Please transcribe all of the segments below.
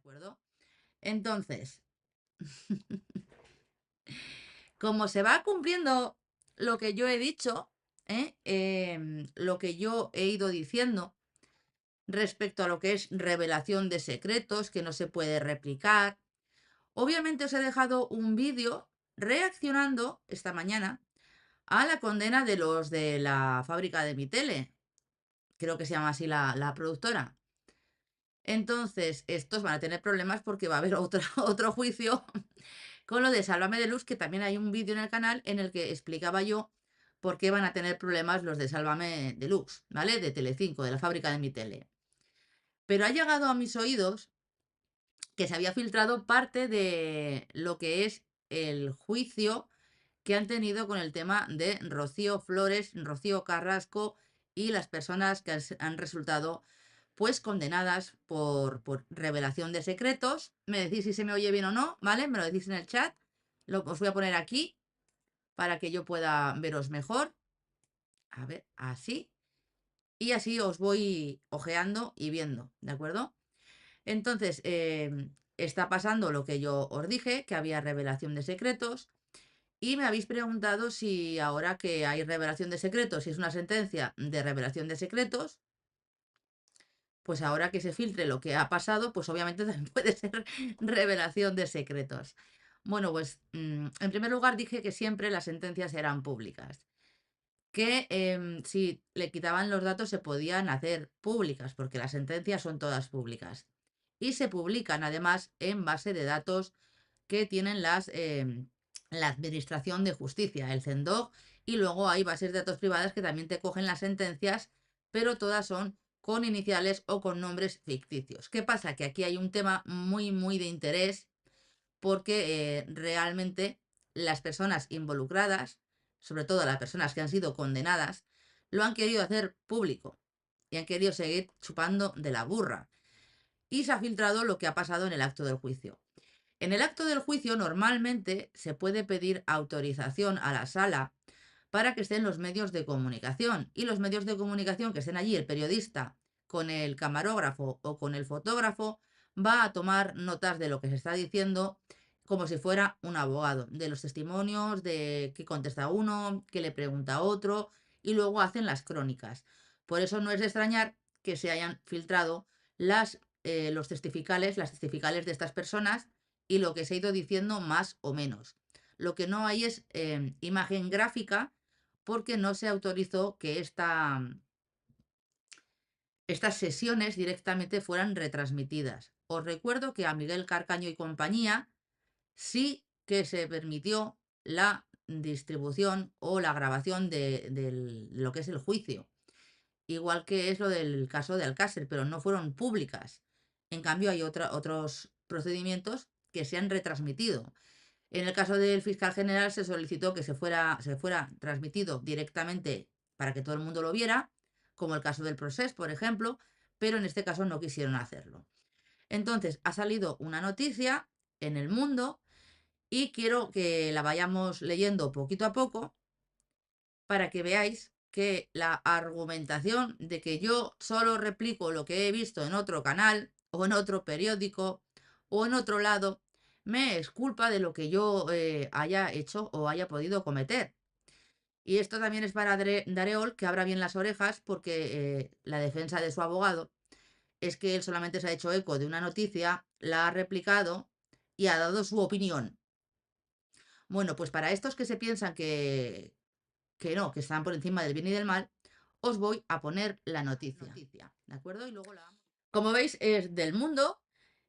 acuerdo? Entonces, como se va cumpliendo lo que yo he dicho, lo que yo he ido diciendo respecto a lo que es revelación de secretos que no se puede replicar, obviamente os he dejado un vídeo reaccionando esta mañana a la condena de los de la fábrica de mi tele. Creo que se llama así la productora. Entonces, estos van a tener problemas porque va a haber otro juicio con lo de Sálvame Deluxe, que también hay un vídeo en el canal en el que explicaba yo por qué van a tener problemas los de Sálvame Deluxe, ¿vale? De Telecinco, de la fábrica de mi tele. Pero ha llegado a mis oídos que se había filtrado parte de lo que es el juicio que han tenido con el tema de Rocío Flores, Rocío Carrasco y las personas que han resultado pues condenadas por revelación de secretos. Me decís si se me oye bien o no, ¿vale? Me lo decís en el chat. Os voy a poner aquí para que yo pueda veros mejor. A ver, así. Y así os voy ojeando y viendo, ¿de acuerdo? Entonces, está pasando lo que yo os dije, que había revelación de secretos. Y me habéis preguntado si ahora que hay revelación de secretos, si es una sentencia de revelación de secretos, pues ahora que se filtre lo que ha pasado, pues obviamente también puede ser revelación de secretos. Bueno, pues en primer lugar dije que siempre las sentencias eran públicas, que si le quitaban los datos se podían hacer públicas, porque las sentencias son todas públicas. Y se publican además en base de datos que tienen la Administración de Justicia, el CENDOG, y luego hay bases de datos privadas que también te cogen las sentencias, pero todas son con iniciales o con nombres ficticios. ¿Qué pasa? Que aquí hay un tema muy de interés porque realmente las personas involucradas, sobre todo las personas que han sido condenadas, lo han querido hacer público y han querido seguir chupando de la burra. Y se ha filtrado lo que ha pasado en el acto del juicio. En el acto del juicio normalmente se puede pedir autorización a la sala para que estén los medios de comunicación, y los medios de comunicación que estén allí, el periodista con el camarógrafo o con el fotógrafo, va a tomar notas de lo que se está diciendo como si fuera un abogado, de los testimonios, de qué contesta uno, qué le pregunta a otro, y luego hacen las crónicas. Por eso no es de extrañar que se hayan filtrado los testificales, las testificales de estas personas y lo que se ha ido diciendo más o menos. Lo que no hay es imagen gráfica porque no se autorizó que estas sesiones directamente fueran retransmitidas. Os recuerdo que a Miguel Carcaño y compañía sí que se permitió la distribución o la grabación de lo que es el juicio, igual que es lo del caso de Alcácer, pero no fueron públicas. En cambio, hay otros procedimientos que se han retransmitido. En el caso del fiscal general se solicitó que se fuera transmitido directamente para que todo el mundo lo viera, como el caso del Procés, por ejemplo, pero en este caso no quisieron hacerlo. Entonces, ha salido una noticia en El Mundo y quiero que la vayamos leyendo poquito a poco para que veáis que la argumentación de que yo solo replico lo que he visto en otro canal o en otro periódico o en otro lado me es culpa de lo que yo haya hecho o haya podido cometer. Y esto también es para Dareol, que abra bien las orejas porque la defensa de su abogado es que él solamente se ha hecho eco de una noticia, la ha replicado y ha dado su opinión. Bueno, pues para estos que se piensan que no, que están por encima del bien y del mal, os voy a poner la noticia. ¿De acuerdo? Y luego como veis, es del Mundo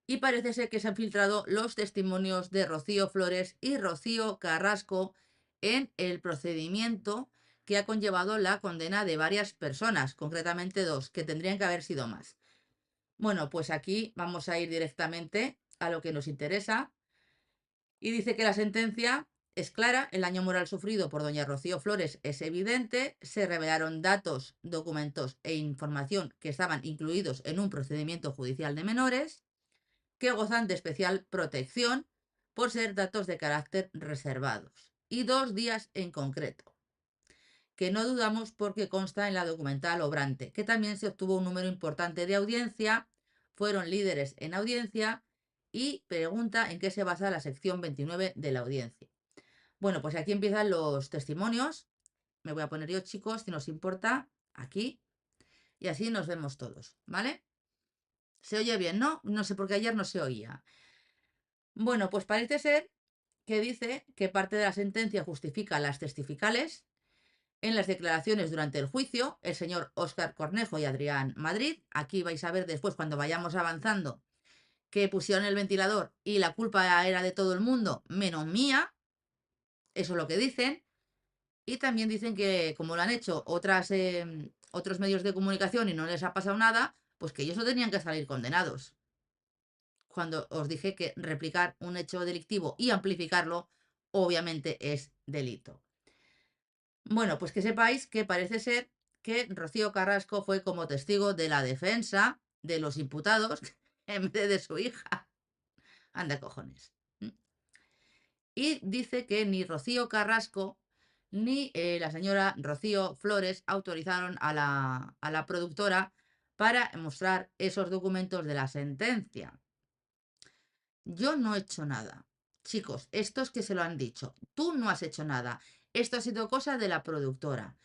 y parece ser que se han filtrado los testimonios de Rocío Flores y Rocío Carrasco en el procedimiento que ha conllevado la condena de varias personas, concretamente dos, que tendrían que haber sido más. Bueno, pues aquí vamos a ir directamente a lo que nos interesa y dice que la sentencia es clara, el daño moral sufrido por doña Rocío Flores es evidente, se revelaron datos, documentos e información que estaban incluidos en un procedimiento judicial de menores que gozan de especial protección por ser datos de carácter reservados, y 2 días en concreto, que no dudamos porque consta en la documental obrante, que también se obtuvo un número importante de audiencia, fueron líderes en audiencia y pregunta en qué se basa la sección 29 de la audiencia. Bueno, pues aquí empiezan los testimonios. Me voy a poner yo, chicos, si nos importa, aquí. Y así nos vemos todos, ¿vale? ¿Se oye bien, no? No sé, porque ayer no se oía. Bueno, pues parece ser que dice que parte de la sentencia justifica las testificales. En las declaraciones durante el juicio, el señor Óscar Cornejo y Adrián Madrid, aquí vais a ver después cuando vayamos avanzando, que pusieron el ventilador y la culpa era de todo el mundo, menos mía, eso es lo que dicen. Y también dicen que como lo han hecho otros medios de comunicación y no les ha pasado nada, pues que ellos no tenían que salir condenados. Cuando os dije que replicar un hecho delictivo y amplificarlo, obviamente es delito. Bueno, pues que sepáis que parece ser que Rocío Carrasco fue como testigo de la defensa de los imputados en vez de su hija. Anda, cojones. Y dice que ni Rocío Carrasco ni la señora Rocío Flores autorizaron a la productora para mostrar esos documentos de la sentencia. Yo no he hecho nada. Chicos, estos que se lo han dicho, tú no has hecho nada. Esto ha sido cosa de la productora.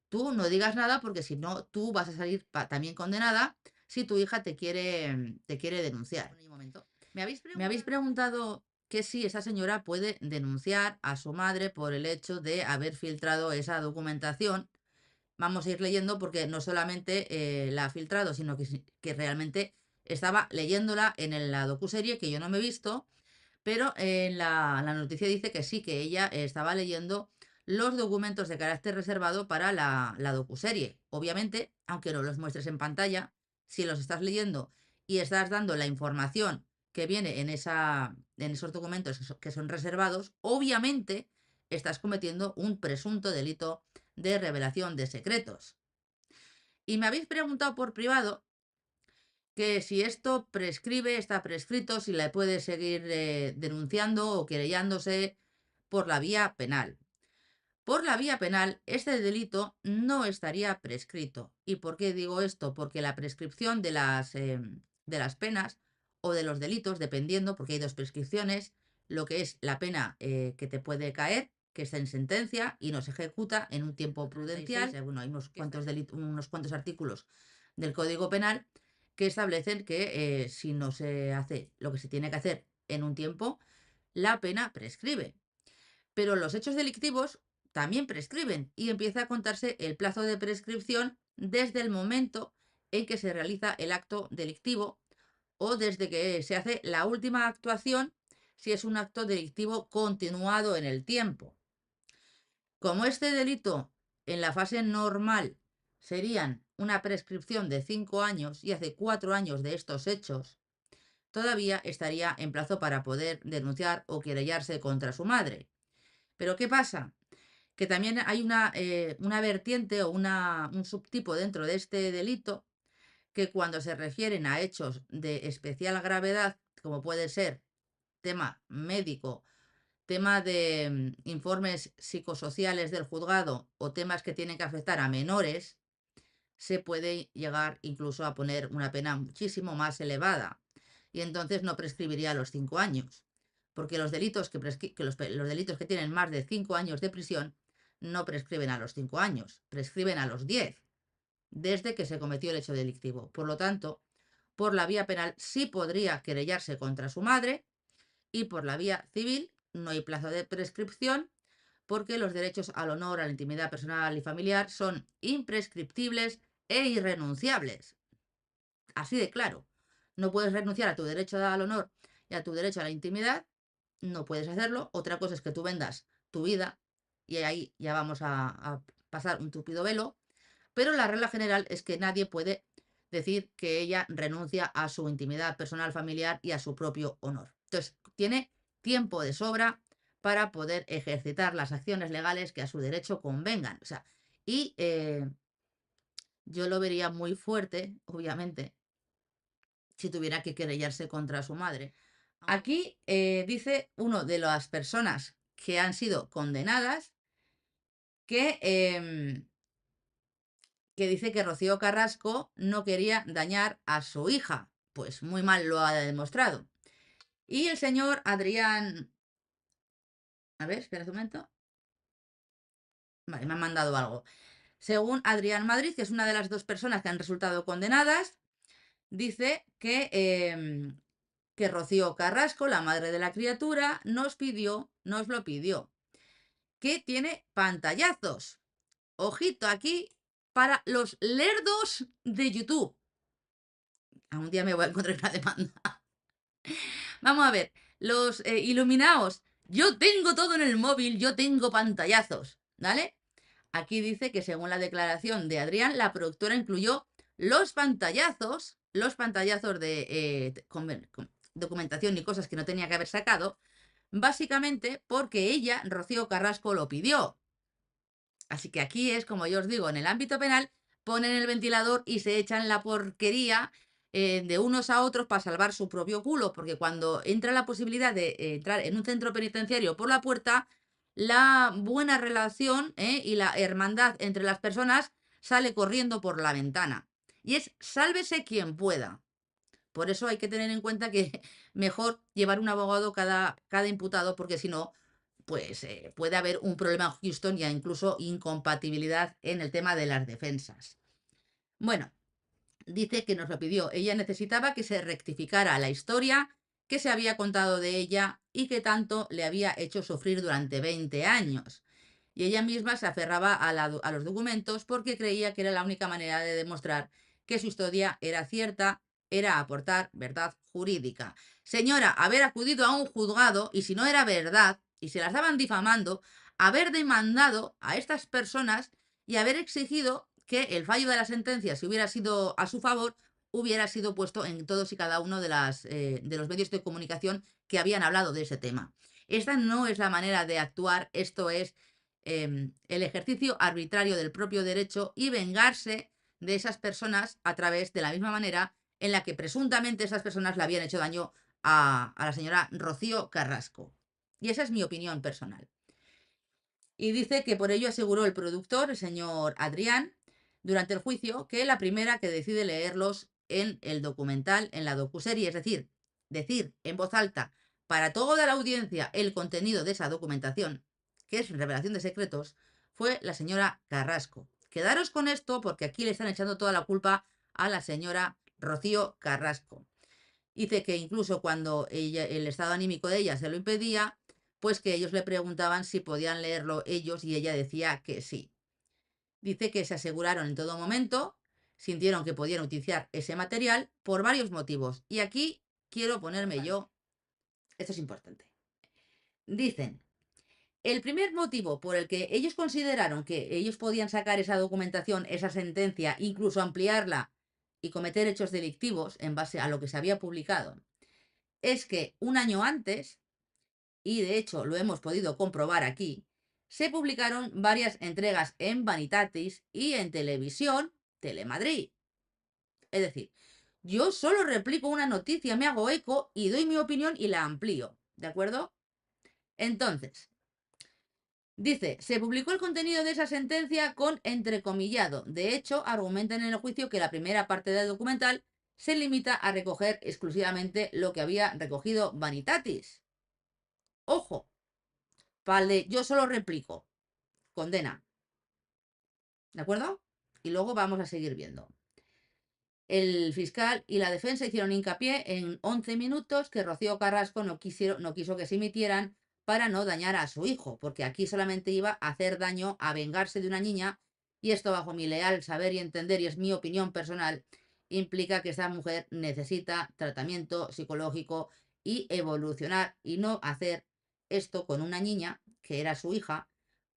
Tú no digas nada porque si no, tú vas a salir también condenada si tu hija te quiere denunciar. Un momento. Me habéis preguntado que si esa señora puede denunciar a su madre por el hecho de haber filtrado esa documentación. Vamos a ir leyendo porque no solamente la ha filtrado, sino que realmente estaba leyéndola en la docuserie que yo no me he visto, pero en la noticia dice que sí, que ella estaba leyendo los documentos de carácter reservado para la docuserie. Obviamente, aunque no los muestres en pantalla, si los estás leyendo y estás dando la información que viene en esos documentos que son reservados, obviamente estás cometiendo un presunto delito de revelación de secretos. Y me habéis preguntado por privado que si esto prescribe, está prescrito, si la puede seguir denunciando o querellándose por la vía penal. Por la vía penal, este delito no estaría prescrito. ¿Y por qué digo esto? Porque la prescripción de las penas o de los delitos, dependiendo, porque hay dos prescripciones, lo que es la pena que te puede caer, que está en sentencia y no se ejecuta en un tiempo prudencial. Bueno, hay unos cuantos artículos del Código Penal que establecen que si no se hace lo que se tiene que hacer en un tiempo, la pena prescribe. Pero los hechos delictivos también prescriben y empieza a contarse el plazo de prescripción desde el momento en que se realiza el acto delictivo o desde que se hace la última actuación si es un acto delictivo continuado en el tiempo. Como este delito en la fase normal serían una prescripción de 5 años y hace 4 años de estos hechos, todavía estaría en plazo para poder denunciar o querellarse contra su madre. Pero ¿qué pasa? Que también hay una vertiente o un subtipo dentro de este delito que cuando se refieren a hechos de especial gravedad, como puede ser tema médico, tema de informes psicosociales del juzgado o temas que tienen que afectar a menores, se puede llegar incluso a poner una pena muchísimo más elevada. Y entonces no prescribiría a los 5 años. Porque los delitos los delitos que tienen más de 5 años de prisión no prescriben a los 5 años, prescriben a los 10, desde que se cometió el hecho delictivo. Por lo tanto, por la vía penal sí podría querellarse contra su madre y por la vía civil no hay plazo de prescripción porque los derechos al honor, a la intimidad personal y familiar son imprescriptibles e irrenunciables. Así de claro. No puedes renunciar a tu derecho al honor y a tu derecho a la intimidad, no puedes hacerlo. Otra cosa es que tú vendas tu vida y ahí ya vamos a pasar un tupido velo, pero la regla general es que nadie puede decir que ella renuncia a su intimidad personal, familiar y a su propio honor. Entonces, tiene tiempo de sobra para poder ejercitar las acciones legales que a su derecho convengan. O sea, y yo lo vería muy fuerte, obviamente, si tuviera que querellarse contra su madre. Aquí dice uno de las personas que han sido condenadas que dice que Rocío Carrasco no quería dañar a su hija. Pues muy mal lo ha demostrado. Y el señor Adrián, a ver, espera un momento. Vale, me han mandado algo. Según Adrián Madrid, que es una de las dos personas que han resultado condenadas, dice que Rocío Carrasco, la madre de la criatura, nos lo pidió, que tiene pantallazos. Ojito aquí para los lerdos de YouTube. Un día me voy a encontrar una demanda. Vamos a ver, los iluminaos. Yo tengo todo en el móvil, yo tengo pantallazos, ¿vale? Aquí dice que según la declaración de Adrián, la productora incluyó los pantallazos de documentación y cosas que no tenía que haber sacado, básicamente porque ella, Rocío Carrasco, lo pidió. Así que aquí es, como yo os digo, en el ámbito penal, ponen el ventilador y se echan la porquería de unos a otros para salvar su propio culo, porque cuando entra la posibilidad de entrar en un centro penitenciario por la puerta, la buena relación y la hermandad entre las personas sale corriendo por la ventana. Y es sálvese quien pueda. Por eso hay que tener en cuenta que mejor llevar un abogado cada imputado, porque si no, pues puede haber un problema en Houston y incluso incompatibilidad en el tema de las defensas. Bueno, dice que nos lo pidió. Ella necesitaba que se rectificara la historia que se había contado de ella y que tanto le había hecho sufrir durante 20 años. Y ella misma se aferraba a los documentos porque creía que era la única manera de demostrar que su historia era cierta, era aportar verdad jurídica. Señora, haber acudido a un juzgado y si no era verdad y se la estaban difamando, haber demandado a estas personas y haber exigido que el fallo de la sentencia, si hubiera sido a su favor, hubiera sido puesto en todos y cada uno de los medios de comunicación que habían hablado de ese tema. Esta no es la manera de actuar, esto es el ejercicio arbitrario del propio derecho y vengarse de esas personas a través de la misma manera en la que presuntamente esas personas le habían hecho daño a la señora Rocío Carrasco. Y esa es mi opinión personal. Y dice que por ello aseguró el productor, el señor Adrián, durante el juicio, que la primera que decide leerlos en el documental, en la docuserie, es decir en voz alta para toda la audiencia el contenido de esa documentación, que es revelación de secretos, fue la señora Carrasco. Quedaros con esto porque aquí le están echando toda la culpa a la señora Rocío Carrasco. Dice que incluso cuando el estado anímico de ella se lo impedía, pues que ellos le preguntaban si podían leerlo ellos y ella decía que sí. Dice que se aseguraron en todo momento, sintieron que podían utilizar ese material por varios motivos. Y aquí quiero ponerme yo, esto es importante. Dicen, el primer motivo por el que ellos consideraron que ellos podían sacar esa documentación, esa sentencia, incluso ampliarla y cometer hechos delictivos en base a lo que se había publicado, es que un año antes, y de hecho lo hemos podido comprobar aquí, se publicaron varias entregas en Vanitatis y en televisión Telemadrid. Es decir, yo solo replico una noticia, me hago eco y doy mi opinión y la amplío, ¿de acuerdo? Entonces, dice, se publicó el contenido de esa sentencia con entrecomillado. De hecho, argumentan en el juicio que la primera parte del documental se limita a recoger exclusivamente lo que había recogido Vanitatis. Ojo, vale, yo solo replico. Condena. ¿De acuerdo? Y luego vamos a seguir viendo. El fiscal y la defensa hicieron hincapié en 11 minutos que Rocío Carrasco no quiso que se emitieran para no dañar a su hijo, porque aquí solamente iba a hacer daño, a vengarse de una niña, y esto bajo mi leal saber y entender, y es mi opinión personal, implica que esta mujer necesita tratamiento psicológico y evolucionar, y no hacer esto con una niña, que era su hija,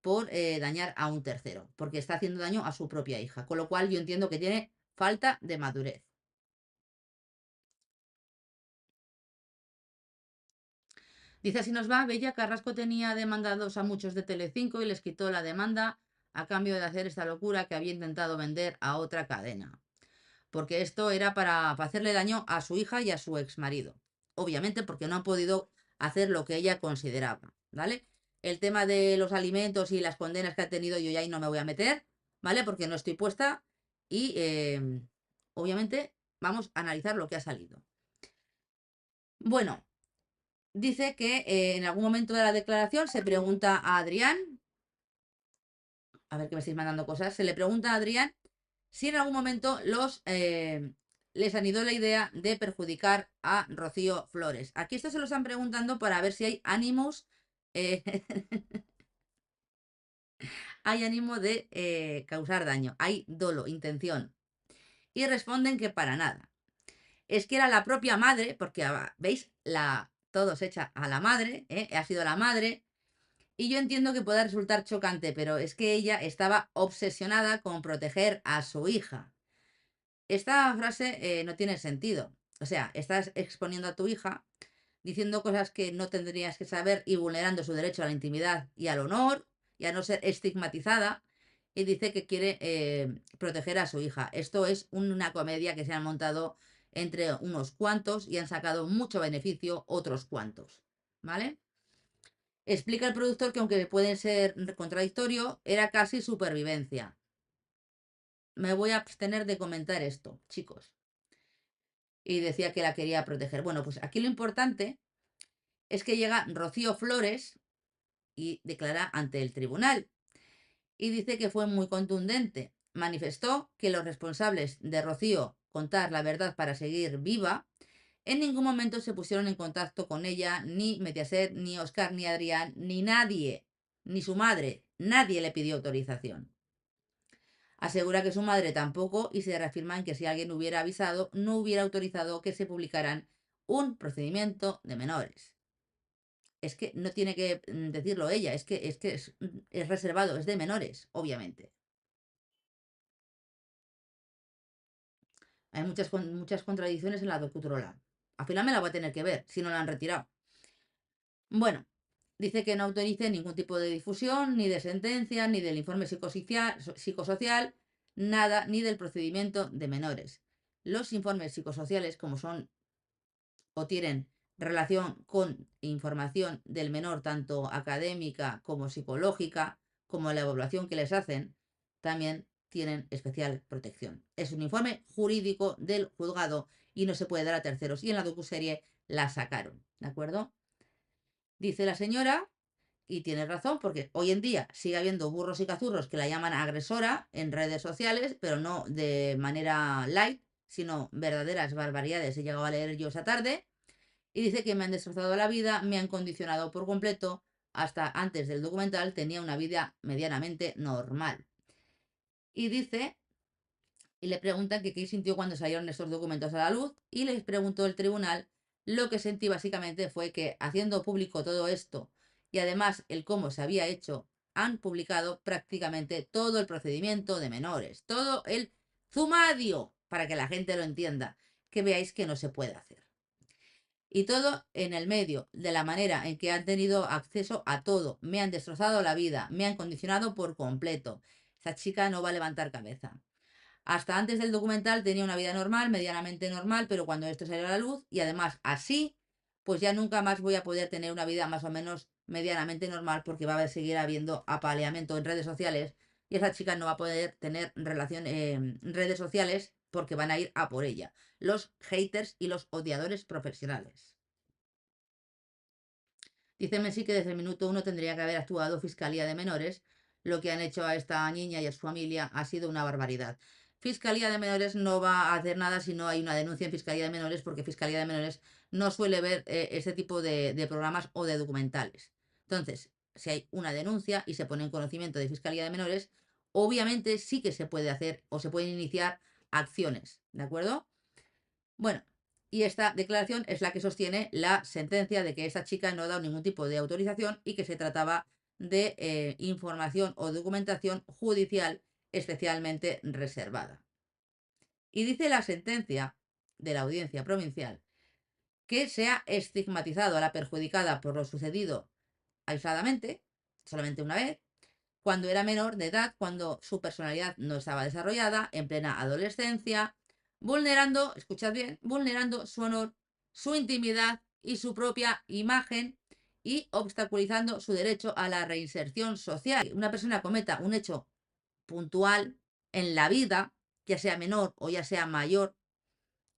por dañar a un tercero, porque está haciendo daño a su propia hija, con lo cual yo entiendo que tiene falta de madurez. Dice, así nos va, Bella Carrasco tenía demandados a muchos de Telecinco y les quitó la demanda a cambio de hacer esta locura que había intentado vender a otra cadena. Porque esto era para hacerle daño a su hija y a su exmarido. Obviamente porque no han podido hacer lo que ella consideraba, ¿vale? El tema de los alimentos y las condenas que ha tenido yo ya ahí no me voy a meter, ¿vale? Porque no estoy puesta y obviamente vamos a analizar lo que ha salido. Bueno, dice que en algún momento de la declaración se pregunta a Adrián, a ver que me estáis mandando cosas, se le pregunta a Adrián si en algún momento les han ido la idea de perjudicar a Rocío Flores. Aquí esto se lo están preguntando para ver si hay ánimos, eh, hay ánimo de causar daño, hay dolo, intención. Y responden que para nada. Es que era la propia madre, porque veis, todo se echa a la madre, ha sido la madre. Y yo entiendo que pueda resultar chocante, pero es que ella estaba obsesionada con proteger a su hija. Esta frase no tiene sentido. O sea, estás exponiendo a tu hija, diciendo cosas que no tendrías que saber y vulnerando su derecho a la intimidad y al honor y a no ser estigmatizada. Y dice que quiere proteger a su hija. Esto es una comedia que se han montado entre unos cuantos y han sacado mucho beneficio otros cuantos. ¿Vale? Explica el productor que aunque puede ser contradictorio, era casi supervivencia. Me voy a abstener de comentar esto, chicos. Y decía que la quería proteger. Bueno, pues aquí lo importante es que llega Rocío Flores y declara ante el tribunal. Y dice que fue muy contundente. Manifestó que los responsables de Rocío contar la verdad para seguir viva en ningún momento se pusieron en contacto con ella, ni Mediaset, ni Oscar, ni Adrián, ni nadie, ni su madre. Nadie le pidió autorización. Asegura que su madre tampoco y se reafirma en que si alguien hubiera avisado, no hubiera autorizado que se publicaran un procedimiento de menores. Es que no tiene que decirlo ella, es reservado, es de menores, obviamente. Hay muchas contradicciones en la docutrola. Al final me la voy a tener que ver, si no la han retirado. Bueno, dice que no autorice ningún tipo de difusión, ni de sentencia, ni del informe psicosocial, nada, ni del procedimiento de menores. Los informes psicosociales, como son o tienen relación con información del menor, tanto académica como psicológica, como la evaluación que les hacen, también tienen especial protección. Es un informe jurídico del juzgado y no se puede dar a terceros. Y en la docuserie la sacaron, ¿de acuerdo? Dice la señora, y tiene razón, porque hoy en día sigue habiendo burros y cazurros que la llaman agresora en redes sociales, pero no de manera light, sino verdaderas barbaridades. He llegado a leer yo esa tarde y dice que me han destrozado la vida, me han condicionado por completo. Hasta antes del documental tenía una vida medianamente normal. Y dice, y le preguntan que qué sintió cuando salieron estos documentos a la luz, y les preguntó el tribunal, lo que sentí básicamente fue que haciendo público todo esto y además el cómo se había hecho, han publicado prácticamente todo el procedimiento de menores, todo el zumadio, para que la gente lo entienda, que veáis que no se puede hacer. Y todo en el medio, de la manera en que han tenido acceso a todo. Me han destrozado la vida, me han condicionado por completo. Esta chica no va a levantar cabeza. Hasta antes del documental tenía una vida normal, medianamente normal, pero cuando esto salió a la luz, y además así, pues ya nunca más voy a poder tener una vida más o menos medianamente normal porque va a seguir habiendo apaleamiento en redes sociales y esa chica no va a poder tener relación en redes sociales porque van a ir a por ella. Los haters y los odiadores profesionales. Dice Messi que desde el minuto uno tendría que haber actuado Fiscalía de Menores. Lo que han hecho a esta niña y a su familia ha sido una barbaridad. Fiscalía de Menores no va a hacer nada si no hay una denuncia en Fiscalía de Menores, porque Fiscalía de Menores no suele ver este tipo de programas o de documentales. Entonces, si hay una denuncia y se pone en conocimiento de Fiscalía de Menores, obviamente sí que se puede hacer o se pueden iniciar acciones, ¿de acuerdo? Bueno, y esta declaración es la que sostiene la sentencia de que esta chica no ha dado ningún tipo de autorización y que se trataba de información o documentación judicial especialmente reservada. Y dice la sentencia de la audiencia provincial que se ha estigmatizado a la perjudicada por lo sucedido aisladamente, solamente una vez, cuando era menor de edad, cuando su personalidad no estaba desarrollada, en plena adolescencia, vulnerando, escuchad bien, vulnerando su honor, su intimidad y su propia imagen y obstaculizando su derecho a la reinserción social. Una persona cometa un hecho puntual en la vida, ya sea menor o ya sea mayor,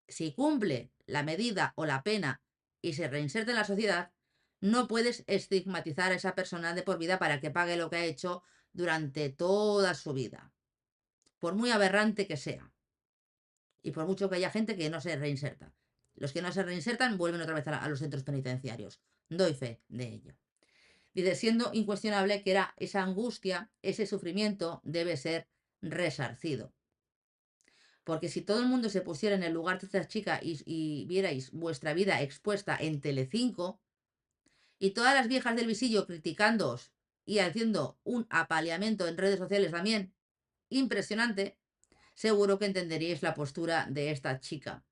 si cumple la medida o la pena y se reinserta en la sociedad, no puedes estigmatizar a esa persona de por vida para que pague lo que ha hecho durante toda su vida, por muy aberrante que sea. Y por mucho que haya gente que no se reinserta. Los que no se reinsertan vuelven otra vez a los centros penitenciarios. Doy fe de ello. Dice, siendo incuestionable que era esa angustia, ese sufrimiento debe ser resarcido. Porque si todo el mundo se pusiera en el lugar de esta chica y vierais vuestra vida expuesta en Telecinco y todas las viejas del visillo criticándoos y haciendo un apaleamiento en redes sociales también impresionante, seguro que entenderíais la postura de esta chica.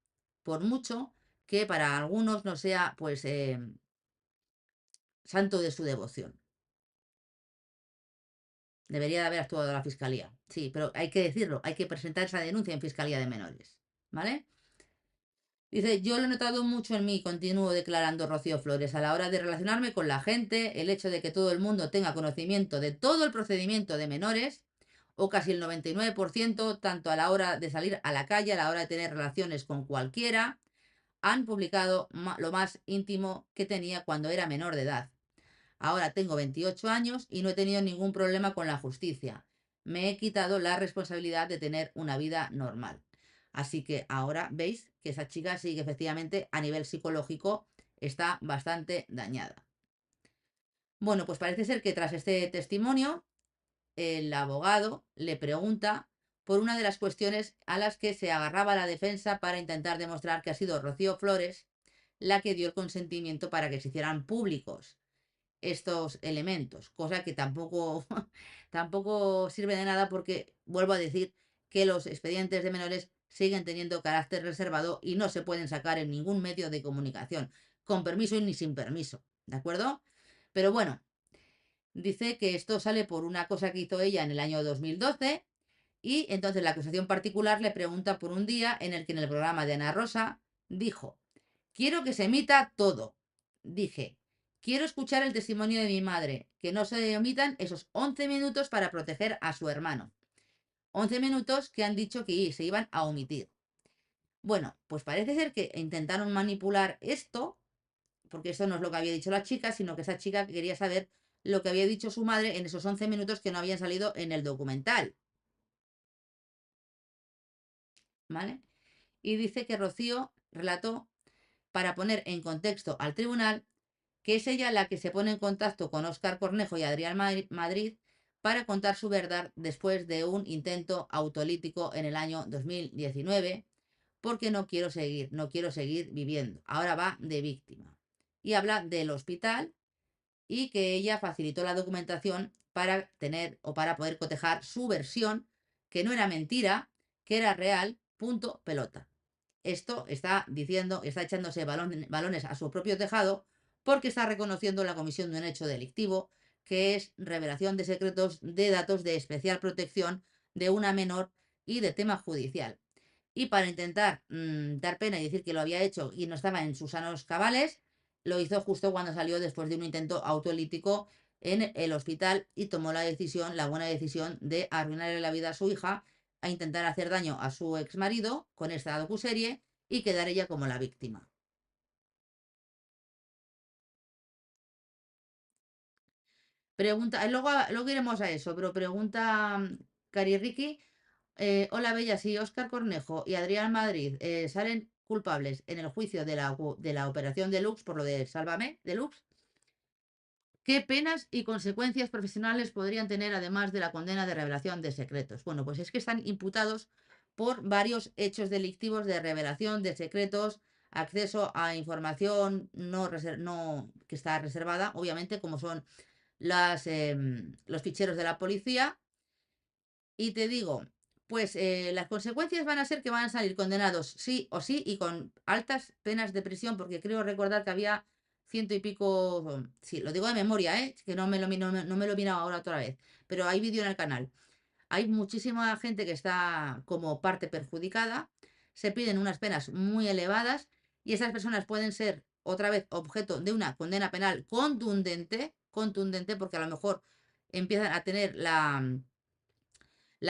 Por mucho que para algunos no sea, pues, santo de su devoción. Debería de haber actuado la fiscalía. Sí, pero hay que decirlo, hay que presentar esa denuncia en Fiscalía de Menores. ¿Vale? Dice, yo lo he notado mucho en mí, continúo declarando Rocío Flores, a la hora de relacionarme con la gente, el hecho de que todo el mundo tenga conocimiento de todo el procedimiento de menores, o casi el 99%, tanto a la hora de salir a la calle, a la hora de tener relaciones con cualquiera, han publicado lo más íntimo que tenía cuando era menor de edad. Ahora tengo 28 años y no he tenido ningún problema con la justicia. Me he quitado la responsabilidad de tener una vida normal. Así que ahora veis que esa chica sí que efectivamente a nivel psicológico está bastante dañada. Bueno, pues parece ser que tras este testimonio, el abogado le pregunta por una de las cuestiones a las que se agarraba la defensa para intentar demostrar que ha sido Rocío Flores la que dio el consentimiento para que se hicieran públicos estos elementos, cosa que tampoco, tampoco sirve de nada porque vuelvo a decir que los expedientes de menores siguen teniendo carácter reservado y no se pueden sacar en ningún medio de comunicación, con permiso y ni sin permiso, ¿de acuerdo? Pero bueno, dice que esto sale por una cosa que hizo ella en el año 2012 y entonces la acusación particular le pregunta por un día en el que en el programa de Ana Rosa dijo, quiero que se emita todo. Dije, quiero escuchar el testimonio de mi madre, que no se omitan esos 11 minutos para proteger a su hermano. 11 minutos que han dicho que se iban a omitir. Bueno, pues parece ser que intentaron manipular esto, porque esto no es lo que había dicho la chica, sino que esa chica quería saber lo que había dicho su madre en esos 11 minutos que no habían salido en el documental. ¿Vale? Y dice que Rocío relató, para poner en contexto al tribunal, que es ella la que se pone en contacto con Óscar Cornejo y Adrián Madrid para contar su verdad después de un intento autolítico en el año 2019, porque no quiero seguir viviendo. Ahora va de víctima. Y habla del hospital y que ella facilitó la documentación para tener o para poder cotejar su versión, que no era mentira, que era real, punto, pelota. Esto está diciendo, está echándose balones a su propio tejado porque está reconociendo la comisión de un hecho delictivo que es revelación de secretos de datos de especial protección de una menor y de tema judicial. Y para intentar dar pena y decir que lo había hecho y no estaba en sus sanos cabales, lo hizo justo cuando salió después de un intento autolítico en el hospital y tomó la buena decisión de arruinarle la vida a su hija, a intentar hacer daño a su exmarido con esta docuserie y quedar ella como la víctima. Pregunta, luego iremos a eso, pero pregunta Cari Ricky, hola Bella, si Óscar Cornejo y Adrián Madrid salen culpables en el juicio de la operación Deluxe por lo de Sálvame Deluxe, ¿qué penas y consecuencias profesionales podrían tener además de la condena de revelación de secretos? Bueno, pues es que están imputados por varios hechos delictivos de revelación de secretos, acceso a información no que está reservada, obviamente, como son los ficheros de la policía. Y te digo, pues las consecuencias van a ser que van a salir condenados sí o sí y con altas penas de prisión, porque creo recordar que había ciento y pico, sí, lo digo de memoria, que no me lo he mirado ahora otra vez, pero hay vídeo en el canal. Hay muchísima gente que está como parte perjudicada, se piden unas penas muy elevadas y esas personas pueden ser otra vez objeto de una condena penal contundente, porque a lo mejor empiezan a tener la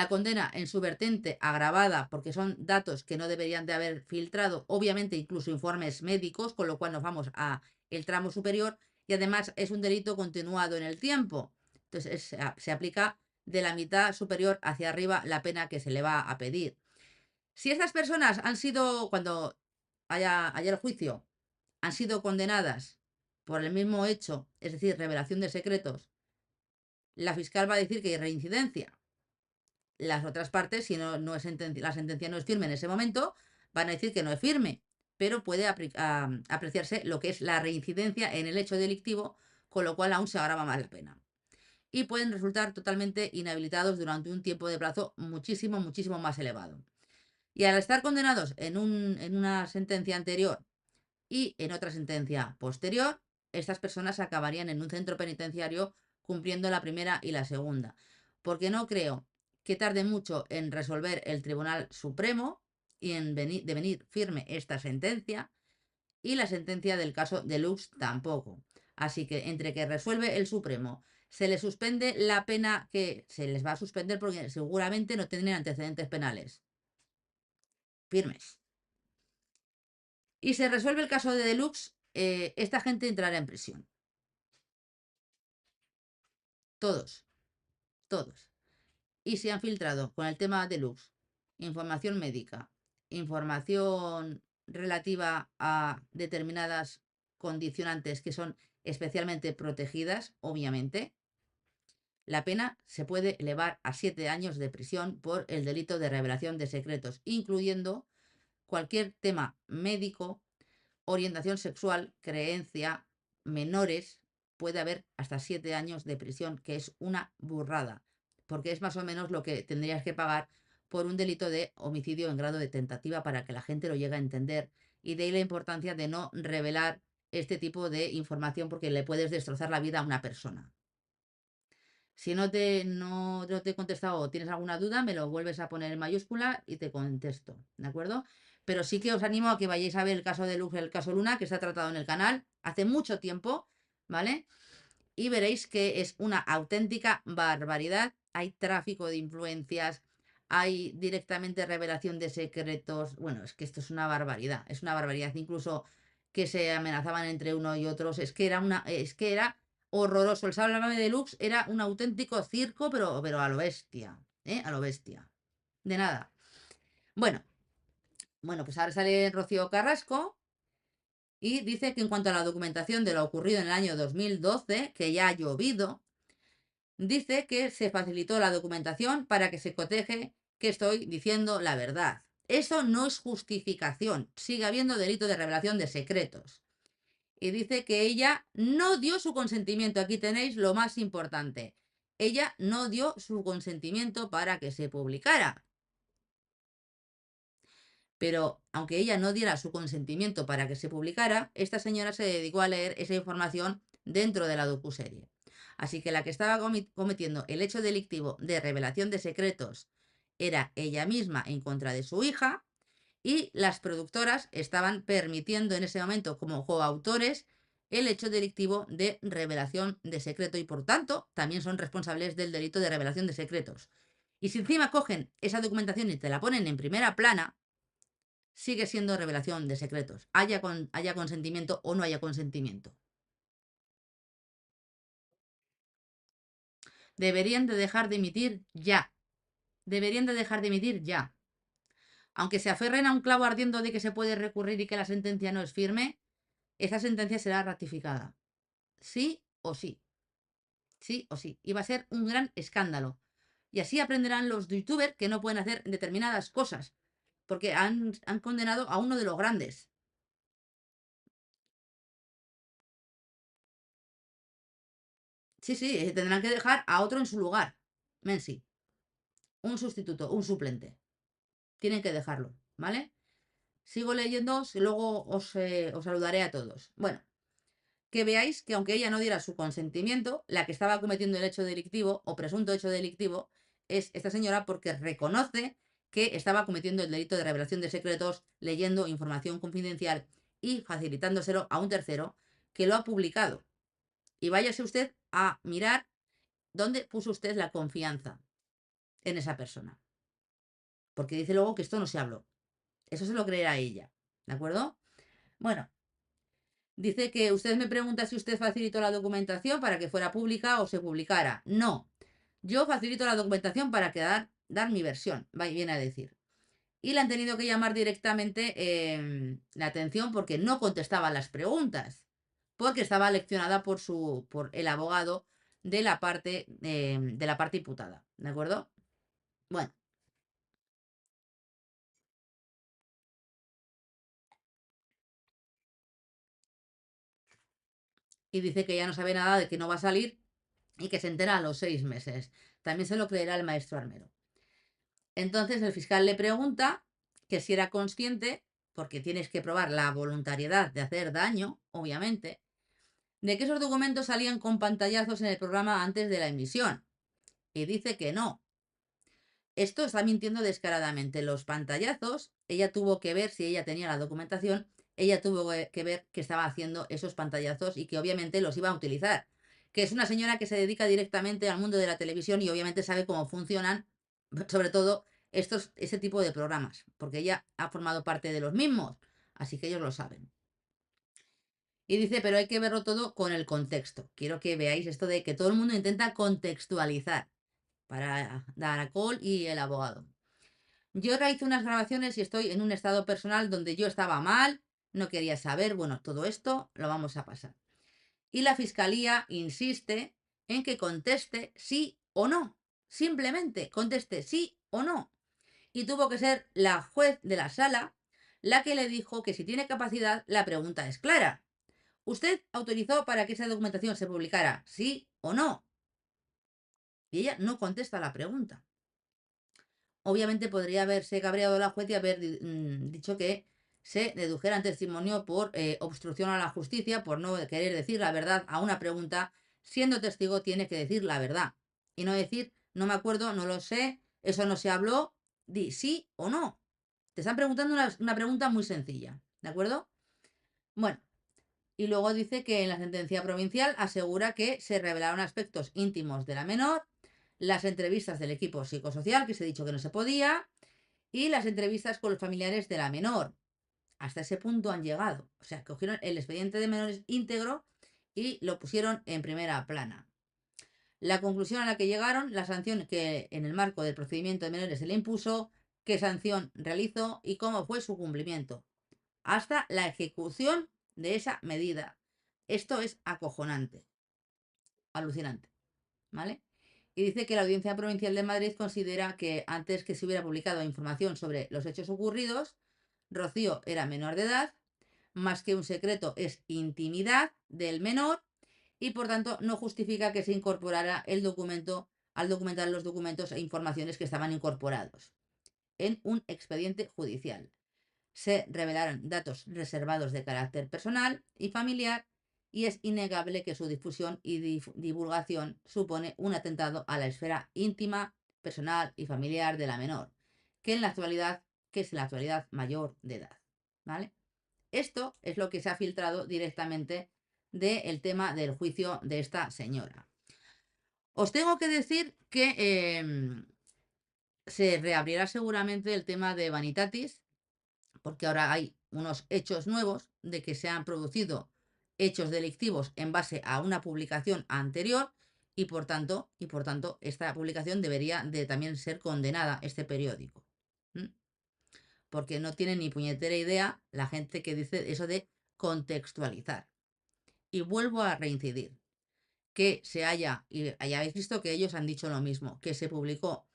condena en su vertiente agravada porque son datos que no deberían de haber filtrado, obviamente incluso informes médicos, con lo cual nos vamos a el tramo superior y que además es un delito continuado en el tiempo. Entonces se aplica de la mitad superior hacia arriba la pena que se le va a pedir. Si estas personas han sido, cuando haya el juicio, han sido condenadas por el mismo hecho, es decir, revelación de secretos, la fiscal va a decir que hay reincidencia. Las otras partes, si no es la sentencia no es firme en ese momento, van a decir que no es firme, pero puede apreciarse lo que es la reincidencia en el hecho delictivo, con lo cual aún se agrava más la pena. Y pueden resultar totalmente inhabilitados durante un tiempo de plazo muchísimo, muchísimo más elevado. Y al estar condenados en una sentencia anterior y en otra sentencia posterior, estas personas acabarían en un centro penitenciario cumpliendo la primera y la segunda. Porque no creo que tarde mucho en resolver el Tribunal Supremo y en devenir firme esta sentencia, y la sentencia del caso de Lux tampoco. Así que entre que resuelve el Supremo, se les suspende la pena que se les va a suspender porque seguramente no tienen antecedentes penales firmes. Y se resuelve el caso de Deluxe, esta gente entrará en prisión. Todos, todos. Y se han filtrado con el tema Deluxe información médica, información relativa a determinadas condicionantes que son especialmente protegidas, obviamente. La pena se puede elevar a 7 años de prisión por el delito de revelación de secretos, incluyendo cualquier tema médico, orientación sexual, creencia, menores, puede haber hasta 7 años de prisión, que es una burrada, porque es más o menos lo que tendrías que pagar por un delito de homicidio en grado de tentativa, para que la gente lo llegue a entender, y de ahí la importancia de no revelar este tipo de información, porque le puedes destrozar la vida a una persona. Si no te he contestado o tienes alguna duda, me lo vuelves a poner en mayúscula y te contesto, ¿de acuerdo? Pero sí que os animo a que vayáis a ver el caso de Luz, el caso Luna, que se ha tratado en el canal hace mucho tiempo, ¿vale? Y veréis que es una auténtica barbaridad. Hay tráfico de influencias, hay directamente revelación de secretos. Bueno, es que esto es una barbaridad. Incluso que se amenazaban entre uno y otros. Es que era horroroso. El Sálvame Deluxe era un auténtico circo, pero a lo bestia, ¿eh? A lo bestia. De nada. Bueno, pues ahora sale Rocío Carrasco y dice que en cuanto a la documentación de lo ocurrido en el año 2012, que ya ha llovido, dice que se facilitó la documentación para que se coteje que estoy diciendo la verdad. Eso no es justificación. Sigue habiendo delito de revelación de secretos. Y dice que ella no dio su consentimiento. Aquí tenéis lo más importante. Ella no dio su consentimiento para que se publicara. Pero aunque ella no diera su consentimiento para que se publicara, esta señora se dedicó a leer esa información dentro de la docuserie. Así que la que estaba cometiendo el hecho delictivo de revelación de secretos era ella misma en contra de su hija, y las productoras estaban permitiendo en ese momento, como coautores, el hecho delictivo de revelación de secreto, y por tanto también son responsables del delito de revelación de secretos. Y si encima cogen esa documentación y te la ponen en primera plana, sigue siendo revelación de secretos, haya consentimiento o no haya consentimiento. Deberían de dejar de emitir ya. Deberían de dejar de emitir ya. Aunque se aferren a un clavo ardiendo de que se puede recurrir y que la sentencia no es firme, esa sentencia será ratificada. Sí o sí. Sí o sí. Y va a ser un gran escándalo. Y así aprenderán los youtubers que no pueden hacer determinadas cosas, porque han condenado a uno de los grandes. Sí, sí, tendrán que dejar a otro en su lugar. Mensi. Un sustituto, un suplente. Tienen que dejarlo, ¿vale? Sigo leyendo y luego os saludaré a todos. Bueno, que veáis que aunque ella no diera su consentimiento, la que estaba cometiendo el hecho delictivo o presunto hecho delictivo es esta señora, porque reconoce que estaba cometiendo el delito de revelación de secretos leyendo información confidencial y facilitándoselo a un tercero que lo ha publicado. Y váyase usted a mirar dónde puso usted la confianza en esa persona. Porque dice luego que esto no se habló. Eso se lo creerá ella. ¿De acuerdo? Bueno, Dice que usted me pregunta si usted facilitó la documentación para que fuera pública o se publicara. No, yo facilito la documentación para dar mi versión, viene a decir. Y le han tenido que llamar directamente la atención porque no contestaba las preguntas, porque estaba leccionada por el abogado de la parte imputada, ¿de acuerdo? Bueno, y dice que ya no sabe nada, de que no va a salir y que se entera a los 6 meses. También se lo creerá el maestro Armero. Entonces el fiscal le pregunta que si era consciente, porque tienes que probar la voluntariedad de hacer daño, obviamente, de que esos documentos salían con pantallazos en el programa antes de la emisión. Y dice que no. Esto está mintiendo descaradamente. Los pantallazos, ella tuvo que ver, si ella tenía la documentación, ella tuvo que ver que estaba haciendo esos pantallazos y que obviamente los iba a utilizar. Que es una señora que se dedica directamente al mundo de la televisión y obviamente sabe cómo funcionan, sobre todo ese tipo de programas, porque ella ha formado parte de los mismos, así que ellos lo saben. Y dice, pero hay que verlo todo con el contexto. Quiero que veáis esto de que todo el mundo intenta contextualizar para Daracol y el abogado. Yo realicé unas grabaciones y estoy en un estado personal donde yo estaba mal, no quería saber, bueno, todo esto lo vamos a pasar. Y la fiscalía insiste en que conteste sí o no. Simplemente conteste sí o no. Y tuvo que ser la juez de la sala la que le dijo que si tiene capacidad, la pregunta es clara. ¿Usted autorizó para que esa documentación se publicara? ¿Sí o no? Y ella no contesta la pregunta. Obviamente podría haberse cabreado la juez y haber dicho que se dedujera en testimonio por obstrucción a la justicia, por no querer decir la verdad a una pregunta. Siendo testigo tiene que decir la verdad y no decir no me acuerdo, no lo sé, eso no se habló, di sí o no. Te están preguntando una pregunta muy sencilla, ¿de acuerdo? Bueno, y luego dice que en la sentencia provincial asegura que se revelaron aspectos íntimos de la menor, las entrevistas del equipo psicosocial, que se ha dicho que no se podía, y las entrevistas con los familiares de la menor. Hasta ese punto han llegado. O sea, cogieron el expediente de menores íntegro y lo pusieron en primera plana. La conclusión a la que llegaron, la sanción que en el marco del procedimiento de menores se le impuso, qué sanción realizó y cómo fue su cumplimiento, hasta la ejecución de esa medida. Esto es acojonante, alucinante, ¿vale? Y dice que la Audiencia Provincial de Madrid considera que antes que se hubiera publicado información sobre los hechos ocurridos, Rocío era menor de edad, más que un secreto es intimidad del menor y por tanto no justifica que se incorporara el documento al documentar los documentos e informaciones que estaban incorporados en un expediente judicial. Se revelaron datos reservados de carácter personal y familiar y es innegable que su difusión y divulgación supone un atentado a la esfera íntima, personal y familiar de la menor, que es en la actualidad mayor de edad. ¿Vale? Esto es lo que se ha filtrado directamente del tema del juicio de esta señora. Os tengo que decir que se reabrirá seguramente el tema de Vanitatis, porque ahora hay unos hechos nuevos de que se han producido hechos delictivos en base a una publicación anterior y por tanto esta publicación debería de también ser condenada, este periódico. ¿Mm? Porque no tiene ni puñetera idea la gente que dice eso de contextualizar. Y vuelvo a reincidir, que y hayáis visto que ellos han dicho lo mismo, que se publicó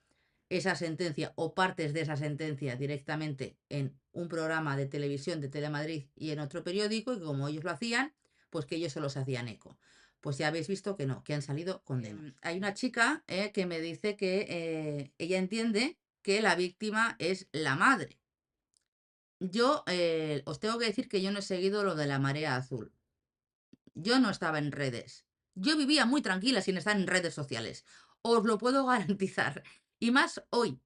esa sentencia o partes de esa sentencia directamente en un programa de televisión de Telemadrid y en otro periódico, y como ellos lo hacían, pues que ellos se los hacían eco. Pues ya habéis visto que no, que han salido condenados. Hay una chica que me dice que ella entiende que la víctima es la madre. Yo os tengo que decir que yo no he seguido lo de la marea azul. Yo no estaba en redes. Yo vivía muy tranquila sin estar en redes sociales. Os lo puedo garantizar. Y más hoy.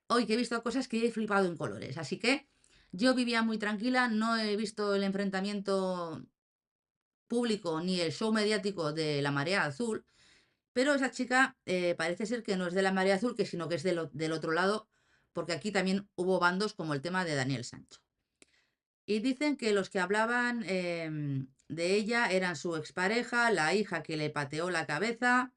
Hoy que he visto cosas que he flipado en colores. Así que yo vivía muy tranquila, no he visto el enfrentamiento público ni el show mediático de la marea azul. Pero esa chica parece ser que no es de la marea azul, sino que es del otro lado, porque aquí también hubo bandos como el tema de Daniel Sancho. Y dicen que los que hablaban de ella eran su expareja, la hija que le pateó la cabeza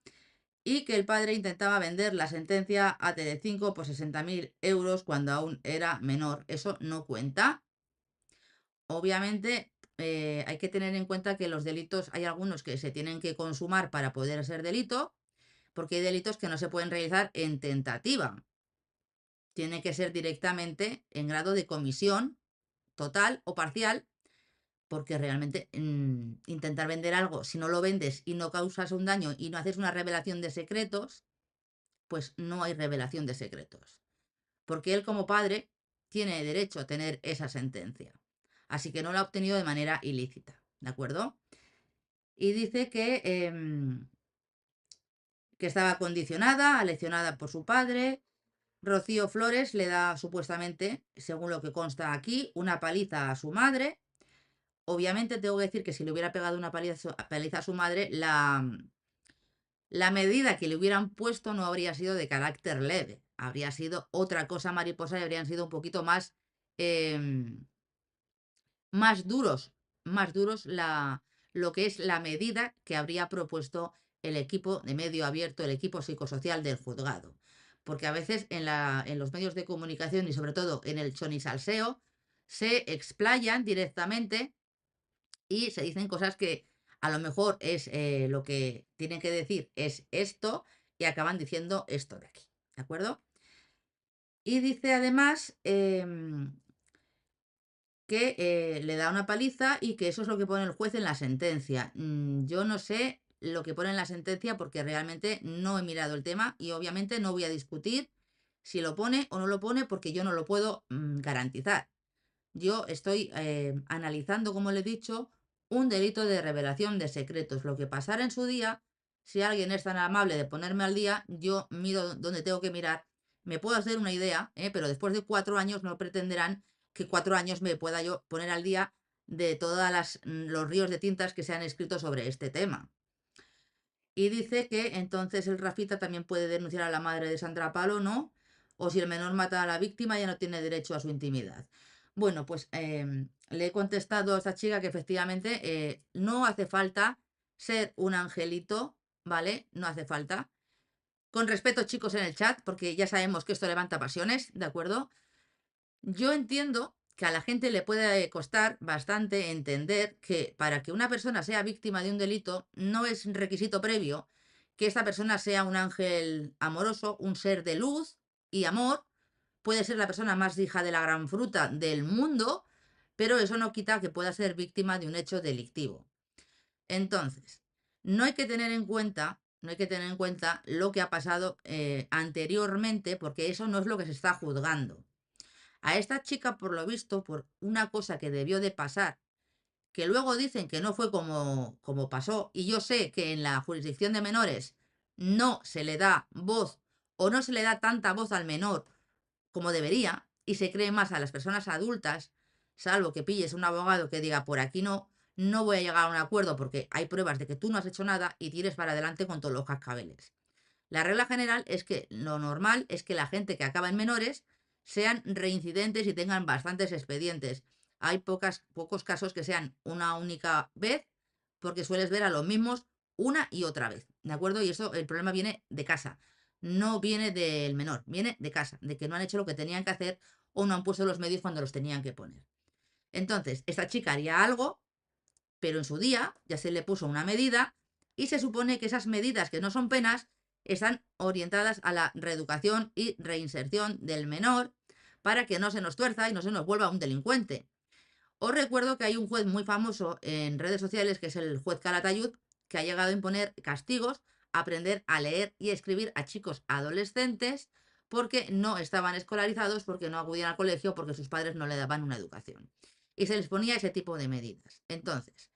y que el padre intentaba vender la sentencia a Telecinco por 60.000 euros cuando aún era menor. Eso no cuenta. Obviamente, hay que tener en cuenta que los delitos, hay algunos que se tienen que consumar para poder ser delito, porque hay delitos que no se pueden realizar en tentativa. Tiene que ser directamente en grado de comisión total o parcial, porque realmente intentar vender algo, si no lo vendes y no causas un daño y no haces una revelación de secretos, pues no hay revelación de secretos. Porque él como padre tiene derecho a tener esa sentencia. Así que no la ha obtenido de manera ilícita, ¿de acuerdo? Y dice que estaba condicionada, aleccionada por su padre. Rocío Flores le da supuestamente, según lo que consta aquí, una paliza a su madre. Obviamente tengo que decir que si le hubiera pegado una paliza a su madre, la medida que le hubieran puesto no habría sido de carácter leve, habría sido otra cosa mariposa y habrían sido un poquito em, más duros lo que es la medida que habría propuesto el equipo de medio abierto, el equipo psicosocial del juzgado. Porque a veces en los medios de comunicación y sobre todo en el chonisalseo se explayan directamente y se dicen cosas que a lo mejor es lo que tienen que decir es esto y acaban diciendo esto de aquí, ¿de acuerdo? Y dice además que le da una paliza y que eso es lo que pone el juez en la sentencia. Yo no sé lo que pone en la sentencia porque realmente no he mirado el tema y obviamente no voy a discutir si lo pone o no lo pone porque yo no lo puedo garantizar. Yo estoy analizando, como le he dicho, un delito de revelación de secretos. Lo que pasara en su día, si alguien es tan amable de ponerme al día, yo miro donde tengo que mirar. Me puedo hacer una idea, pero después de 4 años no pretenderán que 4 años me pueda yo poner al día de todos los ríos de tintas que se han escrito sobre este tema. Y dice que entonces el Rafita también puede denunciar a la madre de Sandra Palo, ¿no? O si el menor mata a la víctima ya no tiene derecho a su intimidad. Bueno, pues le he contestado a esta chica que efectivamente no hace falta ser un angelito, ¿vale? No hace falta. Con respeto, chicos, en el chat, porque ya sabemos que esto levanta pasiones, ¿de acuerdo? Yo entiendo que a la gente le puede costar bastante entender que para que una persona sea víctima de un delito no es requisito previo que esta persona sea un ángel amoroso, un ser de luz y amor. Puede ser la persona más hija de la gran fruta del mundo, pero eso no quita que pueda ser víctima de un hecho delictivo. Entonces, no hay que tener en cuenta lo que ha pasado anteriormente, porque eso no es lo que se está juzgando. A esta chica, por lo visto, por una cosa que debió de pasar, que luego dicen que no fue como pasó, y yo sé que en la jurisdicción de menores no se le da voz o no se le da tanta voz al menor como debería, y se cree más a las personas adultas, salvo que pilles un abogado que diga por aquí no voy a llegar a un acuerdo porque hay pruebas de que tú no has hecho nada y tires para adelante con todos los cascabeles. La regla general es que lo normal es que la gente que acaba en menores sean reincidentes y tengan bastantes expedientes. Hay pocos casos que sean una única vez, porque sueles ver a los mismos una y otra vez, ¿de acuerdo? Y eso, el problema viene de casa, no viene del menor, viene de casa, de que no han hecho lo que tenían que hacer o no han puesto los medios cuando los tenían que poner. Entonces, esta chica haría algo, pero en su día ya se le puso una medida y se supone que esas medidas que no son penas están orientadas a la reeducación y reinserción del menor para que no se nos tuerza y no se nos vuelva un delincuente. Os recuerdo que hay un juez muy famoso en redes sociales, que es el juez Calatayud, que ha llegado a imponer castigos a aprender a leer y escribir a chicos adolescentes porque no estaban escolarizados, porque no acudían al colegio, porque sus padres no le daban una educación. Y se les ponía ese tipo de medidas. Entonces,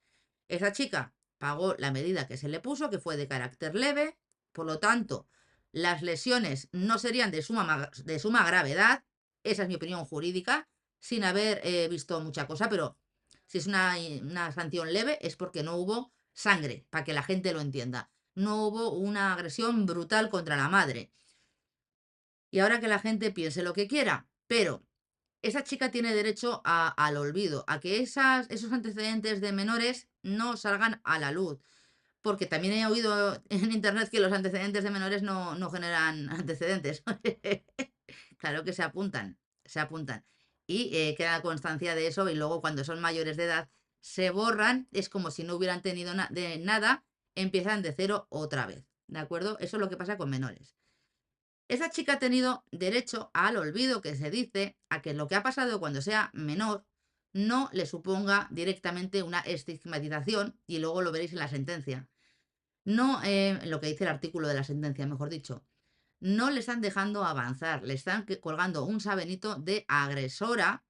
esa chica pagó la medida que se le puso, que fue de carácter leve, por lo tanto, las lesiones no serían de suma gravedad, esa es mi opinión jurídica, sin haber visto mucha cosa, pero si es una sanción leve es porque no hubo sangre, para que la gente lo entienda. No hubo una agresión brutal contra la madre. Y ahora que la gente piense lo que quiera, pero esa chica tiene derecho al olvido, a que esos antecedentes de menores no salgan a la luz. Porque también he oído en internet que los antecedentes de menores no generan antecedentes. Claro que se apuntan, se apuntan. Y queda constancia de eso y luego cuando son mayores de edad se borran, es como si no hubieran tenido de nada, empiezan de cero otra vez. ¿De acuerdo? Eso es lo que pasa con menores. Esa chica ha tenido derecho al olvido, que se dice, a que lo que ha pasado cuando sea menor no le suponga directamente una estigmatización, y luego lo veréis en la sentencia. No, lo que dice el artículo de la sentencia, mejor dicho, no le están dejando avanzar, le están colgando un sabenito de agresora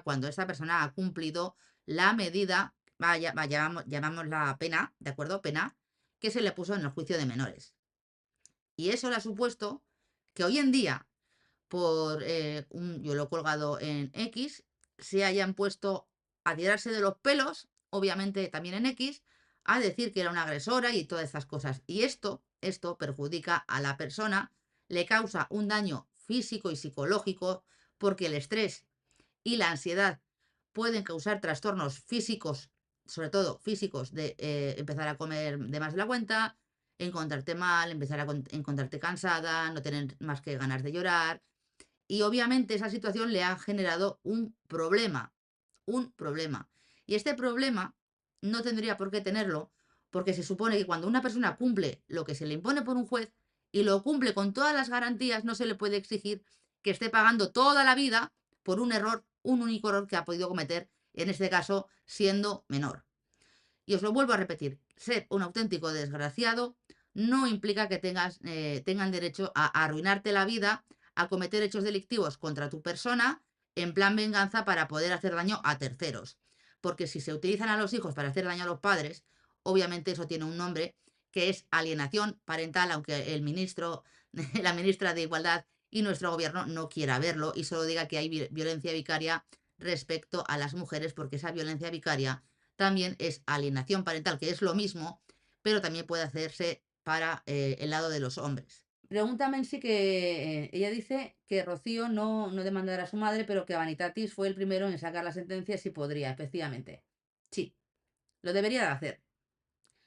cuando esta persona ha cumplido la medida, llamamos la pena, ¿de acuerdo? Pena que se le puso en el juicio de menores. Y eso le ha supuesto que hoy en día, yo lo he colgado en X, se hayan puesto a tirarse de los pelos, obviamente también en X, a decir que era una agresora y todas estas cosas. Y esto perjudica a la persona, le causa un daño físico y psicológico, porque el estrés y la ansiedad pueden causar trastornos físicos, sobre todo físicos, de empezar a comer de más de la cuenta, encontrarte mal, empezar a encontrarte cansada, no tener más que ganas de llorar. Y obviamente esa situación le ha generado un problema, un problema. Y este problema no tendría por qué tenerlo, porque se supone que cuando una persona cumple lo que se le impone por un juez y lo cumple con todas las garantías, no se le puede exigir que esté pagando toda la vida por un error, un único error que ha podido cometer, en este caso siendo menor. Y os lo vuelvo a repetir, ser un auténtico desgraciado no implica que tengan derecho a arruinarte la vida, a cometer hechos delictivos contra tu persona en plan venganza para poder hacer daño a terceros. Porque si se utilizan a los hijos para hacer daño a los padres, obviamente eso tiene un nombre que es alienación parental, aunque el ministro, la ministra de Igualdad y nuestro gobierno no quiera verlo y solo diga que hay violencia vicaria respecto a las mujeres, porque esa violencia vicaria también es alienación parental, que es lo mismo, pero también puede hacerse para el lado de los hombres. Pregúntame en sí que ella dice que Rocío no demandará a su madre, pero que Vanitatis fue el primero en sacar la sentencia si podría, efectivamente. Sí, lo debería de hacer,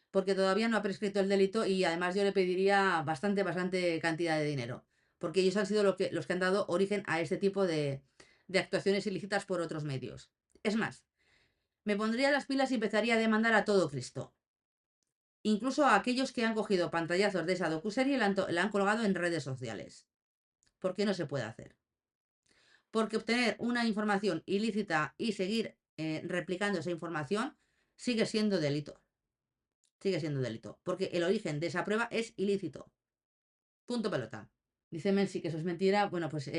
porque todavía no ha prescrito el delito y además yo le pediría bastante cantidad de dinero, porque ellos han sido los que han dado origen a este tipo de actuaciones ilícitas por otros medios. Es más, me pondría las pilas y empezaría a demandar a todo Cristo. Incluso a aquellos que han cogido pantallazos de esa docuserie y la han colgado en redes sociales. ¿Por qué no se puede hacer? Porque obtener una información ilícita y seguir replicando esa información sigue siendo delito. Sigue siendo delito. Porque el origen de esa prueba es ilícito. Punto pelota. Dice Mensi que eso es mentira. Bueno, pues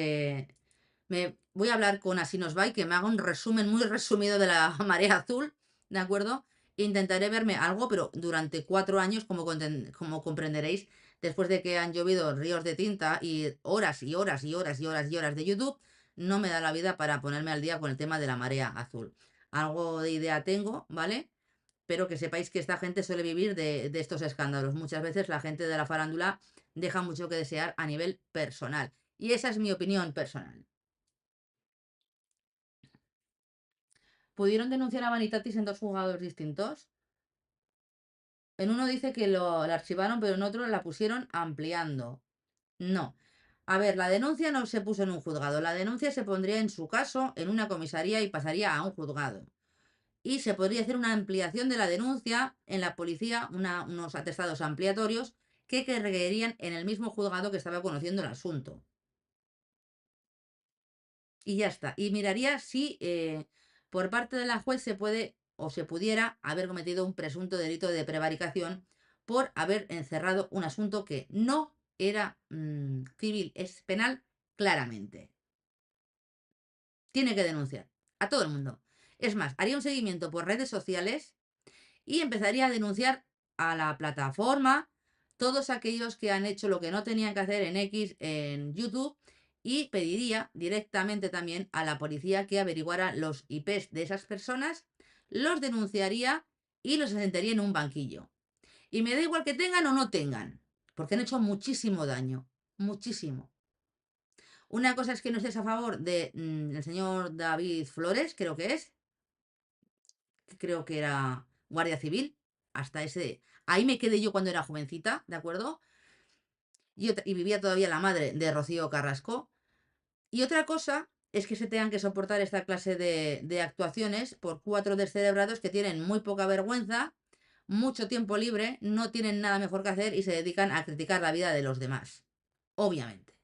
me voy a hablar con Asinosbay que me haga un resumen muy resumido de la marea azul, ¿de acuerdo? Intentaré verme algo, pero durante 4 años, como comprenderéis, después de que han llovido ríos de tinta y horas y horas y horas y horas y horas de YouTube, no me da la vida para ponerme al día con el tema de la marea azul. Algo de idea tengo, ¿vale? Pero que sepáis que esta gente suele vivir de estos escándalos. Muchas veces la gente de la farándula deja mucho que desear a nivel personal. Y esa es mi opinión personal. ¿Pudieron denunciar a Vanitatis en 2 juzgados distintos? En uno dice que la archivaron, pero en otro la pusieron ampliando. No. A ver, la denuncia no se puso en un juzgado. La denuncia se pondría en su caso en una comisaría y pasaría a un juzgado. Y se podría hacer una ampliación de la denuncia en la policía, unos atestados ampliatorios que requerirían en el mismo juzgado que estaba conociendo el asunto. Y ya está. Y miraría si por parte de la juez se puede o se pudiera haber cometido un presunto delito de prevaricación por haber encerrado un asunto que no era civil, es penal claramente. Tiene que denunciar a todo el mundo. Es más, haría un seguimiento por redes sociales y empezaría a denunciar a la plataforma, todos aquellos que han hecho lo que no tenían que hacer en X, en YouTube, y pediría directamente también a la policía que averiguara los IPs de esas personas, los denunciaría y los sentaría en un banquillo. Y me da igual que tengan o no tengan, porque han hecho muchísimo daño, muchísimo. Una cosa es que no estés a favor de el señor David Flores, creo que es, que creo que era guardia civil, hasta ese... Ahí me quedé yo cuando era jovencita, ¿de acuerdo? Y vivía todavía la madre de Rocío Carrasco. Y otra cosa es que se tengan que soportar esta clase de actuaciones por cuatro descerebrados que tienen muy poca vergüenza, mucho tiempo libre, no tienen nada mejor que hacer y se dedican a criticar la vida de los demás. Obviamente.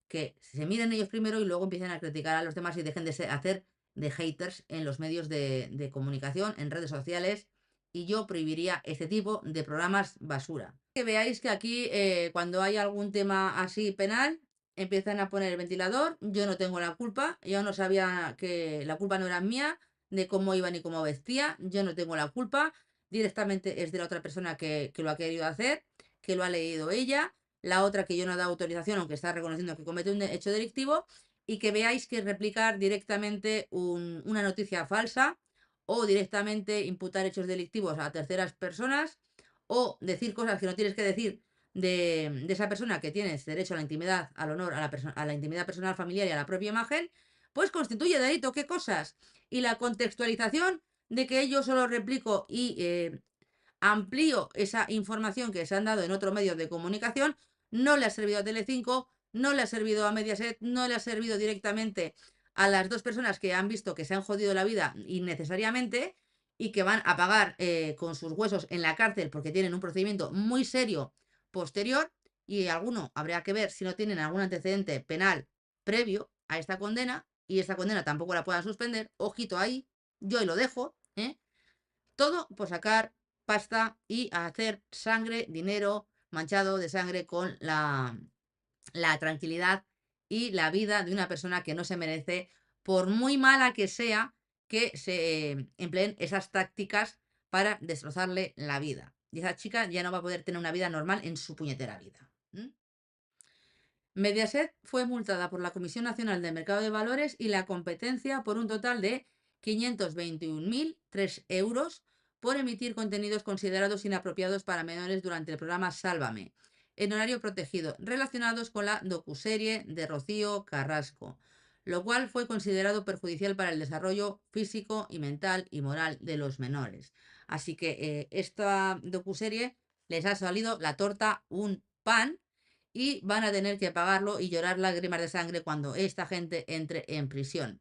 Que se miren ellos primero y luego empiecen a criticar a los demás y dejen de hacer de haters en los medios de comunicación, en redes sociales. Y yo prohibiría este tipo de programas basura. Que veáis que aquí, cuando hay algún tema así penal, empiezan a poner el ventilador. Yo no tengo la culpa. Yo no sabía que la culpa no era mía, de cómo iba ni cómo vestía. Yo no tengo la culpa. Directamente es de la otra persona que lo ha querido hacer, que lo ha leído ella. La otra que yo no he dado autorización, aunque está reconociendo que comete un hecho delictivo. Y que veáis que replicar directamente una noticia falsa o directamente imputar hechos delictivos a terceras personas o decir cosas que no tienes que decir de esa persona que tienes derecho a la intimidad, al honor, a la intimidad personal, familiar y a la propia imagen, pues constituye delito. ¿Qué cosas? Y la contextualización de que yo solo replico y amplío esa información que se han dado en otro medio de comunicación, no le ha servido a Telecinco, no le ha servido a Mediaset, no le ha servido directamente a las dos personas que han visto que se han jodido la vida innecesariamente y que van a pagar con sus huesos en la cárcel porque tienen un procedimiento muy serio posterior y alguno habría que ver si no tienen algún antecedente penal previo a esta condena y esta condena tampoco la puedan suspender. Ojito ahí, yo ahí lo dejo, ¿eh? Todo por sacar pasta y hacer sangre, dinero manchado de sangre con la tranquilidad y la vida de una persona que no se merece, por muy mala que sea, que se empleen esas tácticas para destrozarle la vida. Y esa chica ya no va a poder tener una vida normal en su puñetera vida. Mediaset fue multada por la Comisión Nacional del Mercado de Valores y la Competencia por un total de 521.003 euros por emitir contenidos considerados inapropiados para menores durante el programa Sálvame, en horario protegido, relacionados con la docuserie de Rocío Carrasco, lo cual fue considerado perjudicial para el desarrollo físico y mental y moral de los menores. Así que esta docuserie les ha salido la torta un pan y van a tener que pagarlo y llorar lágrimas de sangre cuando esta gente entre en prisión.